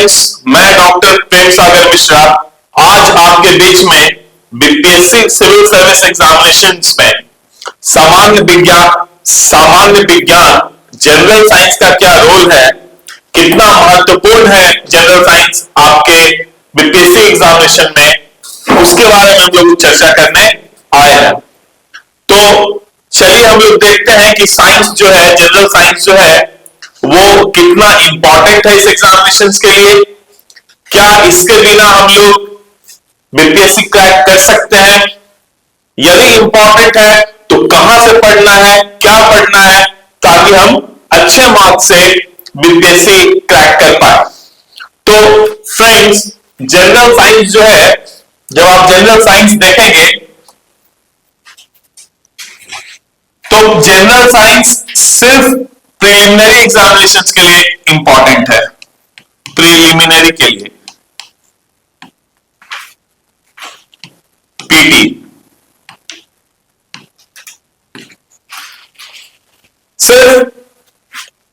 Friends, मैं doctor Prem Sagar Mishra आज आपके बीच में बीपीएससी सिविल सर्विस एग्जामिनेशंस में सामान्य विज्ञान जनरल साइंस का क्या रोल है, कितना महत्वपूर्ण है जनरल साइंस आपके बीपीएससी एग्जामिनेशन में, उसके बारे में हम लोग चर्चा करने आए हैं। तो चलिए हम लोग देखते हैं कि साइंस जो है, जनरल साइंस जो है वो कितना इंपॉर्टेंट है इस एग्जामिनेशंस के लिए। क्या इसके बिना हम लोग बीपीएससी क्रैक कर सकते हैं? यदि इंपॉर्टेंट है तो कहां से पढ़ना है, क्या पढ़ना है, ताकि हम अच्छे मार्क्स से बीपीएससी क्रैक कर पाए। तो फ्रेंड्स, जनरल साइंस जो है, जब आप जनरल साइंस देखेंगे तो जनरल साइंस सिर्फ प्रिलिमिनरी एग्जामिनेशंस के लिए इंपॉर्टेंट है। प्रिलिमिनरी के लिए पीटी, सिर्फ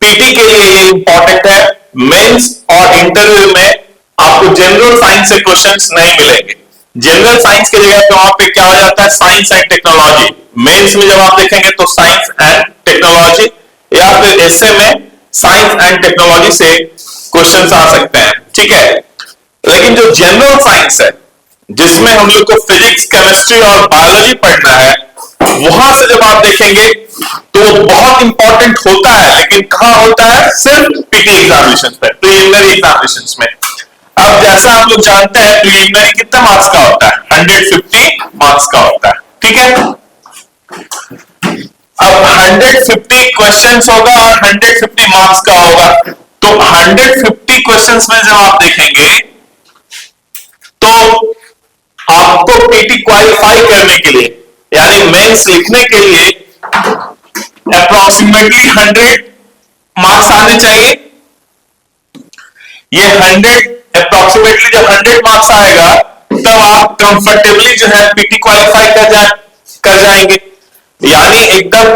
पीटी के लिए ये इंपॉर्टेंट है। मेंस और इंटरव्यू में आपको जनरल साइंस से क्वेश्चंस नहीं मिलेंगे। जनरल साइंस की जगह पे वहां पे क्या हो जाता है, साइंस एंड टेक्नोलॉजी। मेंस में जब आप देखेंगे तो साइंस एंड टेक्नोलॉजी, या फिर एसए में साइंस एंड टेक्नोलॉजी से क्वेश्चंस आ सकते हैं, ठीक है। लेकिन जो जनरल साइंस है, जिसमें हम लोग को फिजिक्स, केमिस्ट्री और बायोलॉजी पढ़ना है, वहां से जब आप देखेंगे तो वो बहुत इंपॉर्टेंट होता है, लेकिन कहां होता है, सिर्फ पीटी एग्जामिनेशन पे, प्रिलिमिनरी एग्जामिनेशन में। अब जैसा हम लोग जानते हैं प्रिलिमिनरी कितने मार्क्स का होता है, 150 मार्क्स का होता है, ठीक है। अब 150 क्वेश्चंस होगा और 150 मार्क्स का होगा। तो 150 क्वेश्चंस में जब आप देखेंगे तो आपको पीटी क्वालिफाई करने के लिए, यानी मेंस लिखने के लिए अप्रोक्सीमेटली 100 मार्क्स आने चाहिए। ये 100 अप्रोक्सीमेटली जब 100 मार्क्स आएगा तब आप कंफर्टेबली जो है पीटी क्वालिफाई कर जाएंगे। यानी एकदम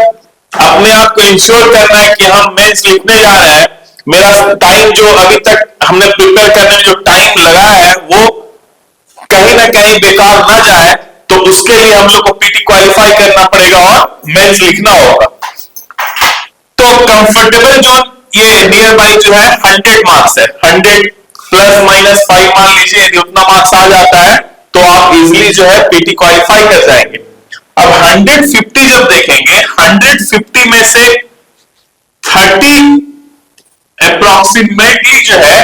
अपने आप को इंश्योर करना है कि हम मेंस लिखने जा रहे हैं, मेरा टाइम जो अभी तक हमने प्रिपेयर करने में जो टाइम लगाया है वो कहीं ना कहीं बेकार ना जाए, तो उसके लिए हम लोग को पीटी क्वालिफाई करना पड़ेगा और मेंस लिखना होगा। तो कंफर्टेबल जोन ये नियर बाई जो है 100 मार्क्स है। 100 प्लस माइनस 5 मान लीजिए, यदि उतना मार्क्स आ जाता है तो आप इजीली जो है पीटी क्वालिफाई कर जाएंगे। अब 150 जब देखेंगे, 150 में से 30 अप्रोक्सीमेटली जो है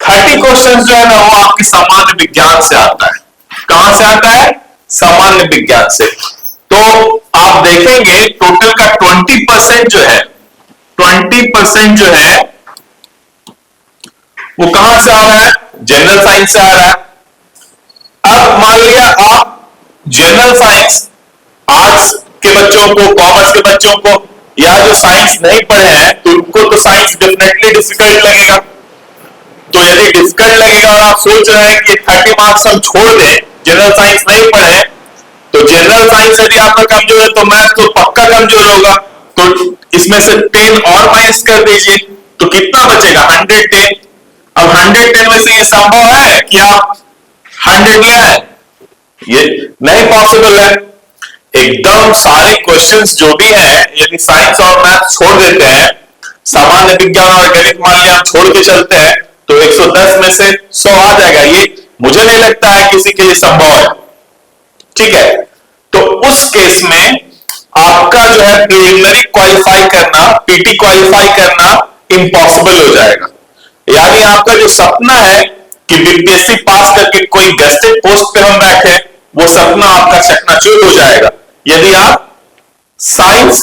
30 क्वेश्चन जो है ना वो आपके सामान्य विज्ञान से आता है। कहां से आता है, सामान्य विज्ञान से। तो आप देखेंगे टोटल का 20% जो है, 20% जो है वो कहां से आ रहा है, जनरल साइंस से आ रहा है। अब मान लिया आप जनरल साइंस आर्ट्स के बच्चों को, कॉमर्स के बच्चों को, या जो साइंस नहीं पढ़े हैं तो उनको तो साइंस डेफिनेटली डिफिकल्ट लगेगा। तो यदि डिफिकल्ट लगेगा और आप सोच रहे हैं कि 30 मार्क्स हम छोड़ दें, जनरल साइंस नहीं पढ़े, तो जनरल साइंस यदि आपका कमजोर है तो मैथ तो पक्का कमजोर होगा। तो इसमें से 10 और माइनस कर दीजिए तो कितना बचेगा, 110। अब 110 में से ये संभव है कि आप 100 ले आए, ये नहीं पॉसिबल है। एकदम सारे क्वेश्चंस जो भी हैं, यदि साइंस और मैथ छोड़ देते हैं, सामान्य विज्ञान और गणित मान लिया छोड़ के चलते हैं, तो 110 में से 100 आ जाएगा। ये मुझे नहीं लगता है किसी के लिए संभव है, ठीक है। तो उस केस में आपका जो है प्रिलिमिनरी क्वालिफाई करना, पीटी क्वालिफाई करना इम्पॉसिबल हो जाएगा। यानी आपका जो सपना है कि बीपीएससी पास करके कोई गेस्टेड पोस्ट पे हम बैठे, वो सपना आपका चकनाचूर हो जाएगा यदि आप साइंस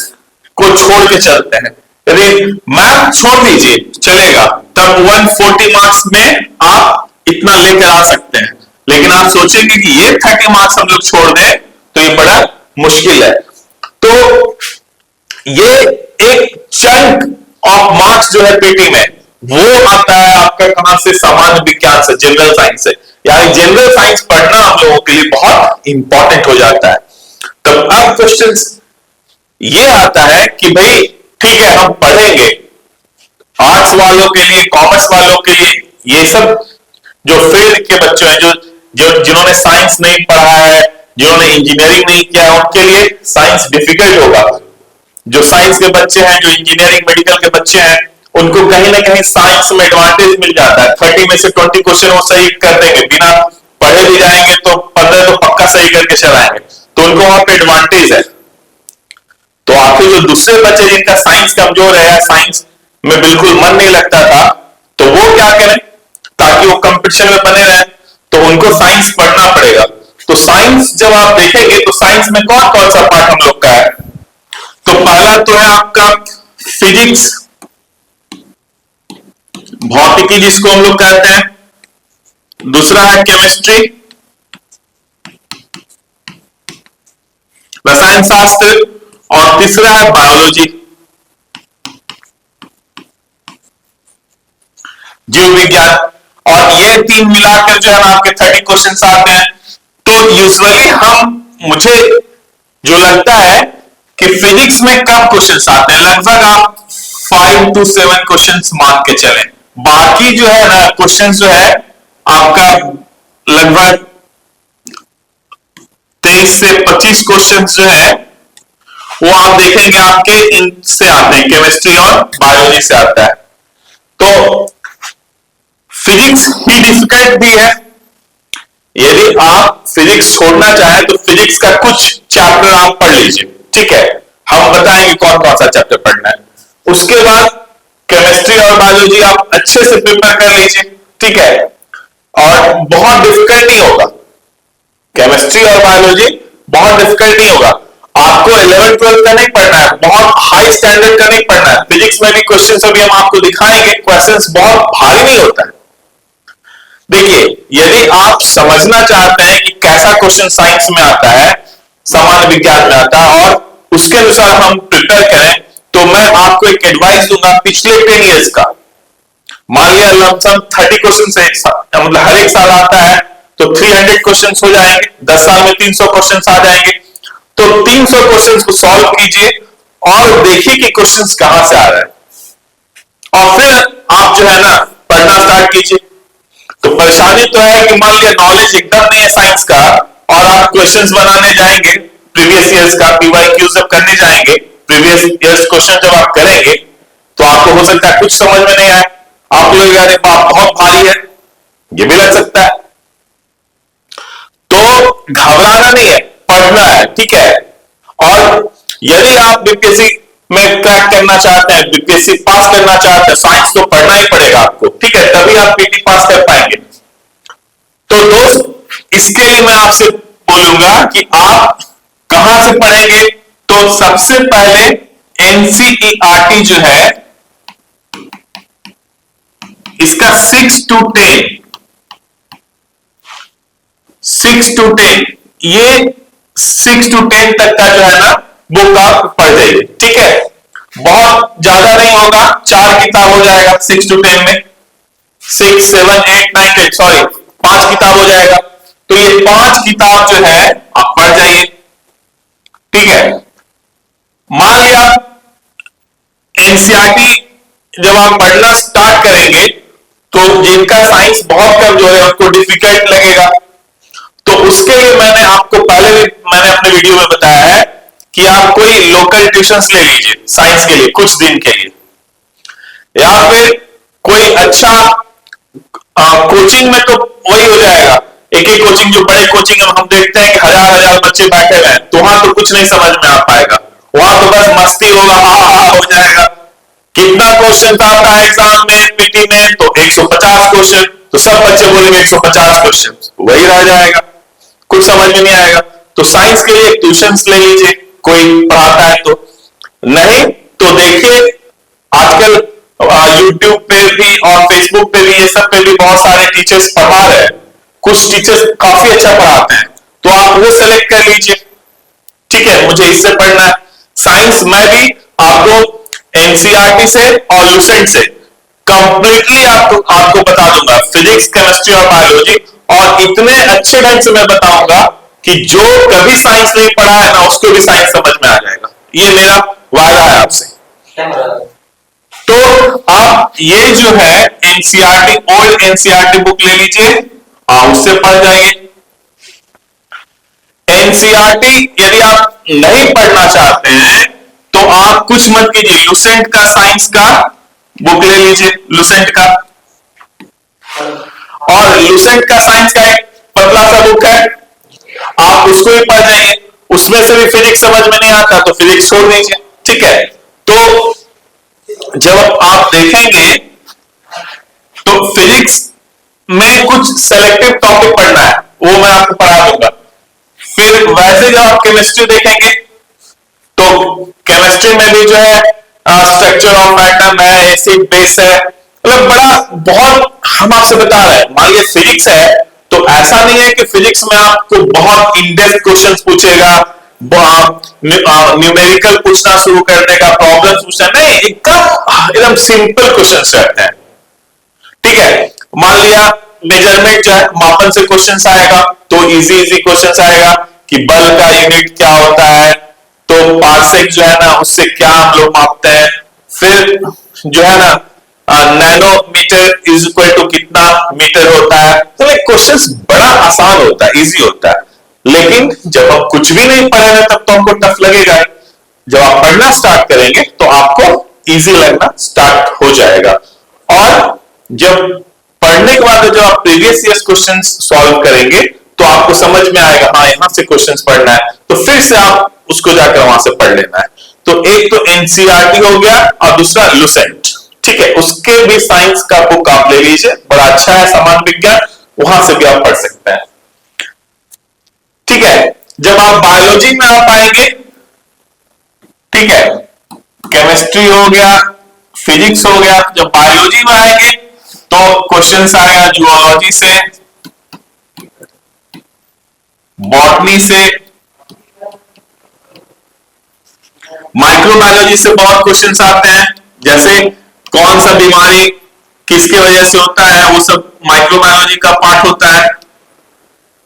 को छोड़ के चलते हैं। यदि मैथ छोड़ दीजिए चलेगा, तब 140 मार्क्स में आप इतना लेकर आ सकते हैं। लेकिन आप सोचेंगे कि ये 30 मार्क्स हम लोग छोड़ दें तो ये बड़ा मुश्किल है। तो ये एक चंक ऑफ मार्क्स जो है पीटी में, वो आता है आपका कहां से, सामान्य विज्ञान से, जनरल साइंस से। यानी जनरल साइंस पढ़ना हम लोगों के लिए बहुत इंपॉर्टेंट हो जाता है। तो अब क्वेश्चन ये आता है कि भाई ठीक है हम पढ़ेंगे, आर्ट्स वालों के लिए, कॉमर्स वालों के लिए ये सब जो फील्ड के बच्चे हैं, जो जिन्होंने साइंस नहीं पढ़ा है, जिन्होंने इंजीनियरिंग नहीं किया है, उनके लिए साइंस डिफिकल्ट होगा। जो साइंस के बच्चे हैं, जो इंजीनियरिंग मेडिकल के बच्चे हैं, उनको कहीं ना कहीं साइंस में एडवांटेज मिल जाता है। 30 में से 20 क्वेश्चन वो सही कर देंगे, बिना पढ़े भी जाएंगे तो 15 तो पक्का सही करके चलाएंगे, तो उनको वहां पे एडवांटेज है। तो आपके जो दूसरे बच्चे जिनका साइंस कमजोर है, साइंस में बिल्कुल मन नहीं लगता था, तो वो क्या करें ताकि वो कंपटीशन में बने रहे, तो उनको साइंस पढ़ना पड़ेगा। तो साइंस जब आप देखेंगे तो साइंस में कौन कौन सा पार्ट हम लोग का है, तो पहला तो है आपका फिजिक्स, भौतिकी जिसको हम लोग कहते हैं, दूसरा है केमिस्ट्री, रसायन शास्त्र, और तीसरा है बायोलॉजी, जीव विज्ञान। और ये तीन मिलाकर जो है ना आपके 30 क्वेश्चंस आते हैं। तो यूजुअली मुझे जो लगता है कि फिजिक्स में कम क्वेश्चंस आते हैं, लगभग आप 5 to 7 क्वेश्चंस मान के चलें। बाकी जो है ना क्वेश्चंस जो है आपका लगभग 23 से 25 क्वेश्चंस जो है वो आप देखेंगे आपके इनसे आते हैं, केमिस्ट्री और बायोलॉजी से आता है। तो फिजिक्स ही डिफिकल्ट भी है। यदि आप फिजिक्स छोड़ना चाहें तो फिजिक्स का कुछ चैप्टर आप पढ़ लीजिए, ठीक है, हम बताएंगे कौन कौन सा चैप्टर पढ़ना है। उसके बाद केमिस्ट्री और बायोलॉजी आप अच्छे से प्रिपेयर कर लीजिए, ठीक है, और बहुत डिफिकल्ट नहीं होगा। केमिस्ट्री और बायोलॉजी बहुत डिफिकल्ट नहीं होगा। आपको 11th 12th का नहीं पढ़ना है, बहुत हाई स्टैंडर्ड का नहीं पढ़ना है। फिजिक्स में भी क्वेश्चंस अभी हम आपको दिखाएंगे, क्वेश्चंस बहुत भारी नहीं होता है। देखिए, यदि आप समझना चाहते हैं कि कैसा क्वेश्चन साइंस में आता है, सामान्य विज्ञान में आता है, और उसके अनुसार हम प्रिपेयर करें, तो मैं आपको एक एडवाइस दूंगा पिछले 10 इयर्स का। मान लिया लमसम 30 क्वेश्चन से मतलब हर एक साल आता है, तो 300 क्वेश्चन हो जाएंगे, 10 साल में 300 क्वेश्चन आ जाएंगे। तो 300 क्वेश्चन को सॉल्व कीजिए और देखिए कि क्वेश्चन कहां से आ रहा है, और फिर आप जो है ना पढ़ना स्टार्ट कीजिए। तो परेशानी तो है कि मान लिया नॉलेज एकदम नहीं है साइंस का, और आप क्वेश्चंस बनाने जाएंगे प्रीवियस ईयर्स का, पीवाईक्यू जब करने जाएंगे, प्रीवियस ईयर्स क्वेश्चन जब आप करेंगे, तो आपको हो सकता है कुछ समझ में नहीं आए, आप लोग अरे बाप बहुत भारी है, ये भी लग सकता है। तो घबराना नहीं है, पढ़ना है, ठीक है। और यदि आप बीपीएससी में क्रैक करना चाहते हैं, बीपीएससी पास करना चाहते हैं, साइंस तो पढ़ना ही पड़ेगा आपको, ठीक है, तभी आप पीटी पास कर पाएंगे। तो दोस्त, इसके लिए मैं आपसे बोलूंगा कि आप कहां से पढ़ेंगे, तो सबसे पहले एनसीईआरटी जो है इसका 6 to 10 ये 6 to 10 तक का जो है ना बुक आप पढ़ जाइए, ठीक है। बहुत ज्यादा नहीं होगा, 4 किताब हो जाएगा 6 to 10 में, 6, 7, 8, 9, 10 सॉरी 5 किताब हो जाएगा। तो ये 5 किताब जो है आप पढ़ जाइए, ठीक है। मान लिया एनसीईआरटी जब आप पढ़ना स्टार्ट करेंगे, तो जिनका साइंस बहुत कमजोर है उनको डिफिकल्ट लगेगा। तो उसके लिए मैंने आपको पहले भी मैंने अपने वीडियो में बताया है कि आप कोई लोकल ट्यूशंस ले लीजिए साइंस के लिए कुछ दिन के लिए, या फिर कोई अच्छा कोचिंग में, तो वही हो जाएगा एक ही कोचिंग, जो बड़े कोचिंग हम देखते हैं कि हजार बच्चे बैठे हुए हैं, तो वहां तो कुछ नहीं समझ में आ पाएगा, वहां तो बस मस्ती होगा, हा हो जाएगा। कितना क्वेश्चन आता है एग्जाम में पीटी में, तो 150 क्वेश्चन, तो सब बच्चे बोलेंगे 150 क्वेश्चन, वही रह जाएगा, कुछ समझ में नहीं आएगा। तो साइंस के लिए ट्यूशंस ले लीजिए, कोई पढ़ाता है तो, नहीं तो देखिए आजकल यूट्यूब पे भी और फेसबुक पे भी, ये सब पे भी बहुत सारे टीचर्स पढ़ा रहे हैं, कुछ टीचर्स काफी अच्छा पढ़ाते हैं, तो आप वो सेलेक्ट कर लीजिए, ठीक है। मुझे इससे पढ़ना है साइंस, मैं भी आपको एनसीईआरटी से और लुसेंट से कंप्लीटली आपको बता दूंगा फिजिक्स, केमिस्ट्री और बायोलॉजी, और इतने अच्छे ढंग से मैं बताऊंगा कि जो कभी साइंस नहीं पढ़ा है ना उसको भी साइंस समझ में आ जाएगा, ये मेरा वादा है आपसे। तो आप ये जो है एनसीईआरटी, ओल्ड एनसीईआरटी बुक ले लीजिए, उससे पढ़ जाइए। एनसीईआरटी यदि आप नहीं पढ़ना चाहते हैं तो आप कुछ मत कीजिए, लुसेंट का साइंस का बुक ले लीजिए, लुसेंट का। और लुसेंट का साइंस का एक पतला सा बुक है, आप उसको ही पढ़ जाइए। उसमें से भी फिजिक्स समझ में नहीं आता तो फिजिक्स छोड़ दीजिए, ठीक है। तो जब आप देखेंगे तो फिजिक्स में कुछ सेलेक्टिव टॉपिक पढ़ना है, वो मैं आपको पढ़ा दूंगा। फिर वैसे जब आप केमिस्ट्री देखेंगे तो केमिस्ट्री में भी जो है स्ट्रक्चर ऑफ एटम है, एसिड बेस है, मतलब बड़ा बहुत हम आपसे बता रहे हैं। मान लीजिए फिजिक्स है तो ऐसा नहीं है कि फिजिक्स में आपको बहुत इन-डेप्थ क्वेश्चंस पूछेगा, न्यूमेरिकल पूछना शुरू कर देगा, प्रॉब्लम्स पूछना नहीं, एकदम सिंपल क्वेश्चंस रहते हैं, ठीक है। मान लिया मेजरमेंट जो है मापन से क्वेश्चंस आएगा तो इजी क्वेश्चंस आएगा कि बल का यूनिट क्या होता है, तो पार्सेक जो है ना उससे क्या हम लोग मापते हैं। फिर जो है ना नैनोमीटर इज इक्वल टू कितना मीटर होता है। तो ये क्वेश्चंस बड़ा आसान होता है, इजी होता है। लेकिन जब आप कुछ भी नहीं पढ़े हैं तब तो हमको टफ लगेगा। जब आप पढ़ना स्टार्ट करेंगे तो आपको इजी लगना स्टार्ट हो जाएगा। और जब पढ़ने के बाद जब आप प्रीवियस ईयर क्वेश्चंस सॉल्व करेंगे तो आपको समझ में आएगा हाँ यहां से क्वेश्चंस पढ़ना है, तो फिर से आप उसको जाकर वहां से पढ़ लेना है। तो एक तो एनसीईआरटी हो गया और दूसरा लुसेंट, ठीक है। उसके भी साइंस का बुक आप ले लीजिए, बड़ा अच्छा है, सामान्य विज्ञान, वहां से भी आप पढ़ सकते हैं, ठीक है। जब आप बायोलॉजी में आप आएंगे, ठीक है, केमिस्ट्री हो गया, फिजिक्स हो गया, जब बायोलॉजी में आएंगे तो क्वेश्चंस आएगा जूलॉजी से, बॉटनी से, माइक्रोबायोलॉजी से बहुत क्वेश्चंस आते हैं। जैसे कौन सा बीमारी किसकी वजह से होता है, वो सब माइक्रोबायोलॉजी का पार्ट होता है,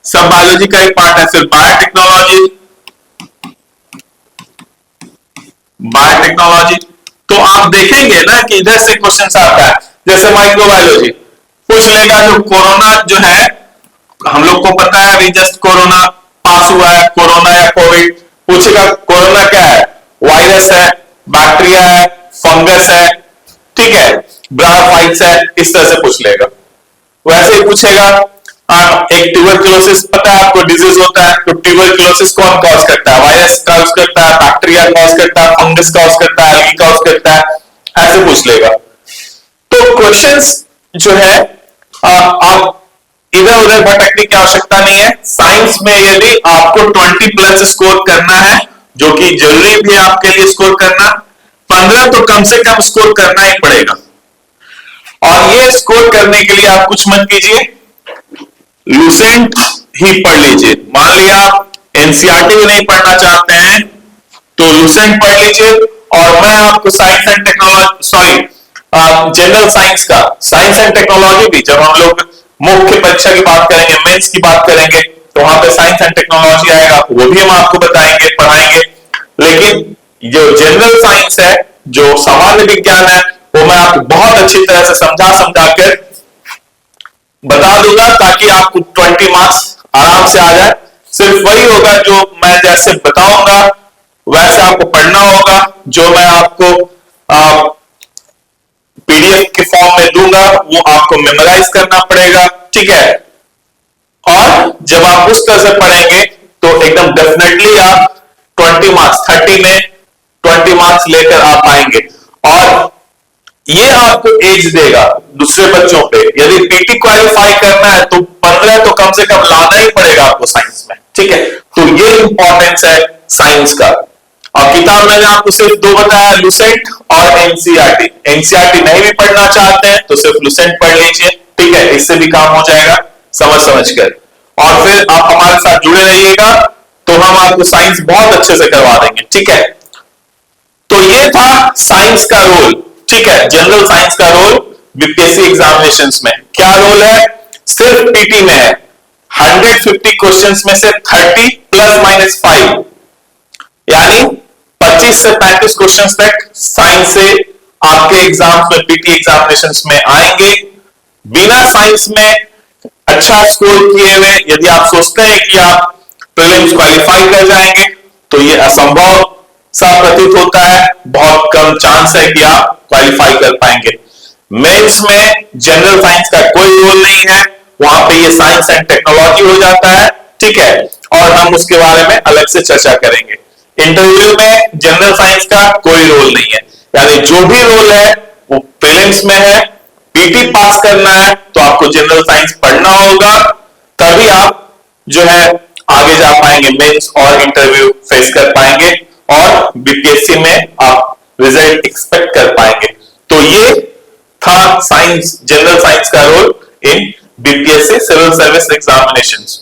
सब बायोलॉजी का एक पार्ट है। फिर बायोटेक्नोलॉजी तो आप देखेंगे ना कि इधर से क्वेश्चंस आता है। जैसे माइक्रोबायोलॉजी पूछ लेगा जो कोरोना जो है, हम लोग को पता है अभी जस्ट कोरोना पास हुआ है, कोरोना या कोविड, पूछेगा कोरोना क्या है, वायरस है, बैक्टीरिया है, फंगस है, ठीक है, ब्रायोफाइट्स है, इस तरह से पूछ लेगा। वैसे ही पूछेगा एक ट्यूबरक्लोसिस पता है आपको डिजीज होता है, तो ट्यूबरक्लोसिस कौन कॉज करता है, वायरस कॉज करता है, बैक्टीरिया कॉज करता है, फंगस कॉज करता है, एल्गी कॉज करता है, ऐसे पूछ लेगा। तो क्वेश्चंस जो है आप इधर उधर भटकने की आवश्यकता नहीं है। साइंस में यदि आपको 20+ स्कोर करना है, जो कि जरूरी भी है आपके लिए स्कोर करना, 15 तो कम से कम स्कोर करना ही पड़ेगा। और ये स्कोर करने के लिए आप कुछ मत कीजिए, लुसेंट ही पढ़ लीजिए। मान लिया आप एनसीईआरटी भी नहीं पढ़ना चाहते हैं तो लुसेंट पढ़ लीजिए। और मैं आपको science and technology general science का, साइंस एंड टेक्नोलॉजी भी जब हम लोग मुख्य परीक्षा की बात करेंगे, मेंस की बात करेंगे, तो वहां पे साइंस एंड टेक्नोलॉजी आएगा, वो भी हम आपको बताएंगे, पढ़ाएंगे। लेकिन जो जनरल साइंस है, जो सामान्य विज्ञान है, वो मैं आपको बहुत अच्छी तरह से समझा कर बता दूंगा ताकि आपको 20 मार्क्स आराम से आ जाए। सिर्फ वही होगा जो मैं जैसे बताऊंगा वैसे आपको पढ़ना होगा, जो मैं आपको पीडीएफ के फॉर्म में दूंगा वो आपको मेमोराइज करना पड़ेगा, ठीक है। और जब आप उस तरह से पढ़ेंगे तो एकदम डेफिनेटली आप 20 मार्क्स 30 में 20 मार्क्स लेकर आप आएंगे। और ये आपको एज देगा दूसरे बच्चों पे। यदि पीटी क्वालिफाई करना है तो 15 तो कम से कम लाना ही पड़ेगा आपको साइंस में, ठीक है। तो ये इंपॉर्टेंस है साइंस का। और किताब मैंने आपको सिर्फ 2 बताया, लुसेंट और एनसीईआरटी। एनसीईआरटी नहीं भी पढ़ना चाहते हैं तो सिर्फ लुसेंट पढ़ लीजिए, ठीक है, इससे भी काम हो जाएगा समझ कर। और फिर आप हमारे साथ जुड़े रहिएगा तो हम आपको साइंस बहुत अच्छे से करवा देंगे, ठीक है। तो ये था साइंस का रोल, ठीक है, जनरल साइंस का रोल बीपीएससी एग्जामिनेशंस में। क्या रोल है, सिर्फ पीटी में है। 150 क्वेश्चंस में से 30 ±5 यानी 25 से 35 क्वेश्चंस तक साइंस से आपके एग्जाम्स में, पीटी एग्जामिनेशंस में आएंगे। बिना साइंस में अच्छा स्कोर किए हुए यदि आप सोचते हैं कि आप प्रीलिम्स क्वालिफाई कर जाएंगे, तो ये असंभव सा प्रतीत होता है। बहुत कम चांस है कि आप क्वालिफाई कर पाएंगे। मेंस में जनरल साइंस का कोई रोल नहीं है, वहां पे ये साइंस एंड टेक्नोलॉजी हो जाता है, ठीक है, और हम उसके बारे में अलग से चर्चा करेंगे। इंटरव्यू में जनरल साइंस का कोई रोल नहीं है, यानी जो भी रोल है वो प्रीलिम्स में है। पीटी पास करना है तो आपको जनरल साइंस पढ़ना होगा, तभी आप जो है आगे जा पाएंगे, मेंस और इंटरव्यू फेस कर पाएंगे और बीपीएससी में आप रिजल्ट एक्सपेक्ट कर पाएंगे। तो ये था साइंस, जनरल साइंस का role in BPSC civil service examinations.